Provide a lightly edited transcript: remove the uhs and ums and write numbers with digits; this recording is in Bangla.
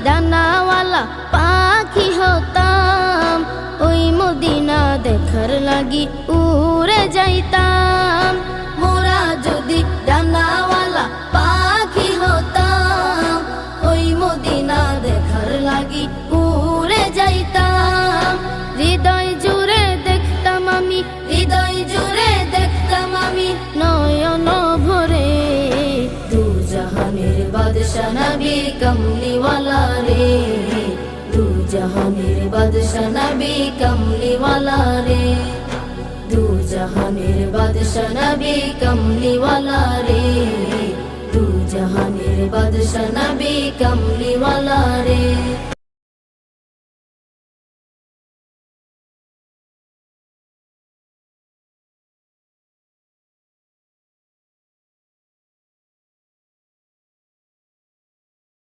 ডানাওয়ালা পাখি হতাম, ওই মদিনা দেখার লাগি উড়ে যাইতাম। মোরা যদি ডানাওয়ালা পাখি হতাম, ওই মদিনা দেখার লাগি উড়ে যাইতাম। হৃদয় জুড়ে দেখতাম আমি, হৃদয় জুড়ে দেখতাম আমি নয়ন ভরে। দু জাহানের বাদশা নবী কমলিওয়ালা রে, দু জাহানের বাদশা নবী কমলিওয়ালা রে, দু জাহানের বাদশা নবী কমলিওয়ালা রে, দু জাহানের বাদশা নবী কমলিওয়ালা রে।